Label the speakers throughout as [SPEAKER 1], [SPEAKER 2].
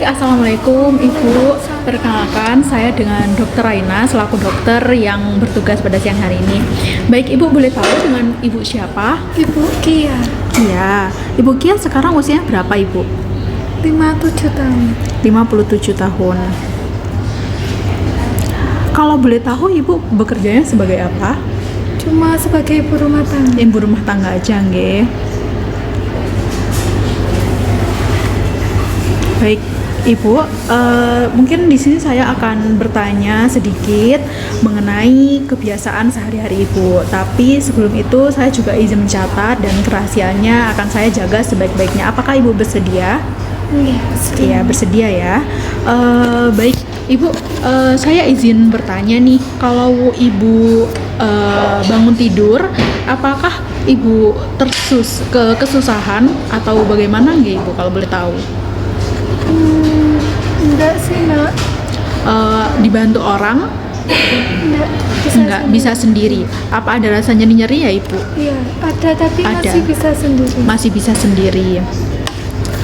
[SPEAKER 1] Baik, Assalamualaikum Ibu. Perkenalkan, saya dengan Dr. Raina selaku dokter yang bertugas pada siang hari ini. Baik, Ibu boleh tahu dengan Ibu siapa?
[SPEAKER 2] Ibu Kia,
[SPEAKER 1] Iya, Ibu Kia sekarang usianya berapa, Ibu?
[SPEAKER 2] 57 tahun.
[SPEAKER 1] 57 tahun. Kalau boleh tahu, Ibu bekerjanya sebagai apa?
[SPEAKER 2] Cuma sebagai ibu rumah tangga.
[SPEAKER 1] Ibu rumah tangga aja, nggih. Baik, Ibu, mungkin di sini saya akan bertanya sedikit mengenai kebiasaan sehari-hari Ibu. Tapi sebelum itu saya juga izin mencatat dan kerahasiaannya akan saya jaga sebaik-baiknya. Apakah Ibu bersedia? Iya, bersedia ya. Baik, Ibu, saya izin bertanya nih, kalau Ibu bangun tidur, apakah Ibu kesusahan atau bagaimana nggak Ibu kalau boleh tahu?
[SPEAKER 2] Enggak sih, enggak.
[SPEAKER 1] Dibantu orang? Enggak, bisa sendiri. Apa ada rasa nyeri-nyeri ya Ibu?
[SPEAKER 2] Iya, ada tapi
[SPEAKER 1] Ada.
[SPEAKER 2] masih bisa sendiri.
[SPEAKER 1] Masih bisa sendiri.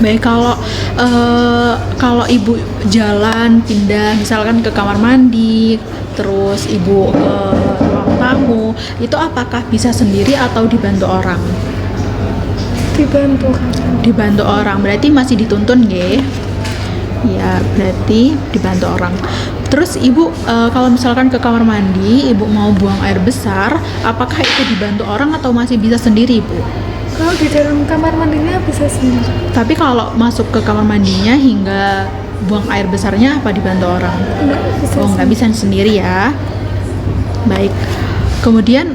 [SPEAKER 1] Baik, kalau Ibu jalan pindah misalkan ke kamar mandi, terus Ibu ke ruang tamu, itu apakah bisa sendiri atau dibantu orang?
[SPEAKER 2] Dibantu kan.
[SPEAKER 1] Dibantu orang, berarti masih dituntun nggih? Ya, berarti dibantu orang. Terus Ibu kalau misalkan ke kamar mandi, Ibu mau buang air besar, apakah itu dibantu orang atau masih bisa sendiri, Bu?
[SPEAKER 2] Kalau di dalam kamar mandinya bisa sendiri.
[SPEAKER 1] Tapi kalau masuk ke kamar mandinya hingga buang air besarnya apa dibantu orang?
[SPEAKER 2] Enggak bisa.
[SPEAKER 1] Oh, nggak bisa sendiri ya. Baik. Kemudian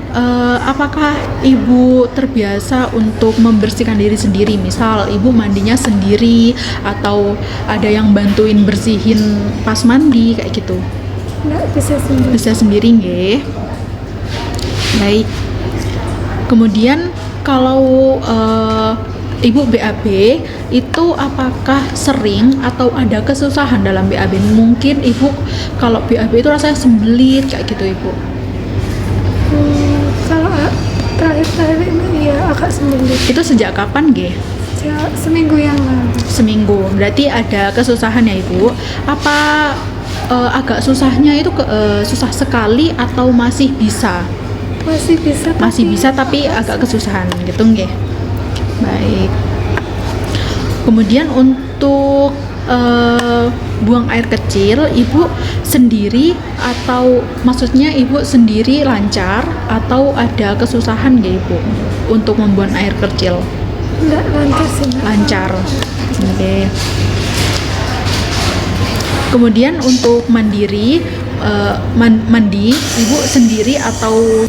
[SPEAKER 1] apakah Ibu terbiasa untuk membersihkan diri sendiri? Misal Ibu mandinya sendiri atau ada yang bantuin bersihin pas mandi kayak gitu?
[SPEAKER 2] Enggak bisa sendiri.
[SPEAKER 1] Bisa sendiri nggih. Baik. Kemudian kalau Ibu BAB itu apakah sering atau ada kesusahan dalam BAB? Mungkin Ibu kalau BAB itu rasanya sembelit kayak gitu Ibu.
[SPEAKER 2] Kalau terakhir-terakhir ini ya agak sembelit.
[SPEAKER 1] Itu sejak kapan nggih?
[SPEAKER 2] Sejak seminggu yang lalu.
[SPEAKER 1] Seminggu. Berarti ada kesusahan ya Ibu. Apa agak susahnya itu susah sekali atau masih bisa?
[SPEAKER 2] Masih bisa.
[SPEAKER 1] Masih bisa tapi agak kesusahan gitu nggih. Baik. Kemudian untuk buang air kecil, Ibu sendiri atau maksudnya Ibu sendiri lancar atau ada kesusahan nggak Ibu untuk membuang air kecil?
[SPEAKER 2] Enggak lancar sih.
[SPEAKER 1] Lancar. Oke. Kemudian untuk mandiri, mandi Ibu sendiri atau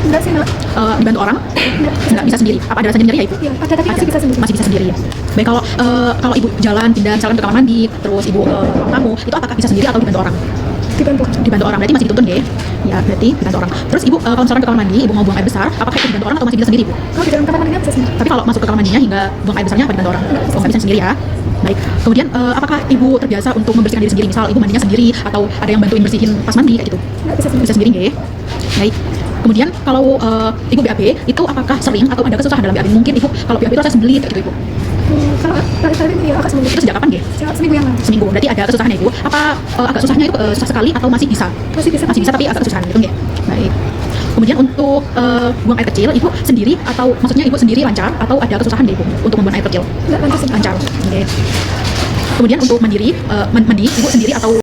[SPEAKER 2] Enggak sih, Nak.
[SPEAKER 1] Dibantu orang? Nggak bisa sendiri. Apa ada rasa nyeri ya ibu?
[SPEAKER 2] Iya, ada tapi masih bisa sendiri.
[SPEAKER 1] Masih bisa sendiri ya. Baik, kalau ibu jalan pindah misalkan ke kamar mandi, terus ibu ke ruang tamu, itu apakah bisa sendiri atau dibantu orang?
[SPEAKER 2] Dibantu.
[SPEAKER 1] Orang, berarti masih dituntun ya? Ya, berarti dibantu orang. Terus ibu kalau misalkan ke kamar mandi, ibu mau buang air besar, apakah itu dibantu orang atau masih bisa sendiri ibu?
[SPEAKER 2] Kalau di dalam kamar mandinya bisa sendiri.
[SPEAKER 1] Tapi kalau masuk ke kamar mandinya hingga buang air besarnya apa dibantu orang? Oh, nggak bisa sendiri ya. Baik. Kemudian apakah ibu terbiasa untuk membersihkan diri sendiri? Misal ibu mandinya sendiri atau ada yang bantuin bersihin pas mandi kayak gitu?
[SPEAKER 2] Nggak bisa sendiri.
[SPEAKER 1] Bisa sendiri nggak ya? Baik. Kemudian kalau ibu BAB itu apakah sering atau ada kesusahan dalam BAB? Mungkin ibu kalau BAB itu rasa sembelit kayak gitu ibu.
[SPEAKER 2] Kalau tadi ya agak seminggu.
[SPEAKER 1] Itu sejak kapan ya?
[SPEAKER 2] Seminggu yang lalu.
[SPEAKER 1] Seminggu. Berarti ada kesusahan ya ibu. Apa agak susahnya itu susah sekali atau masih bisa?
[SPEAKER 2] Masih bisa.
[SPEAKER 1] Masih bisa tapi agak kesusahan gitu ya. Baik. Kemudian untuk buang air kecil ibu sendiri atau maksudnya ibu sendiri lancar atau ada kesusahan deh ibu untuk membuang air kecil?
[SPEAKER 2] Nggak lancar sih.
[SPEAKER 1] Lancar. Oke. Kemudian untuk mandiri mandi ibu sendiri atau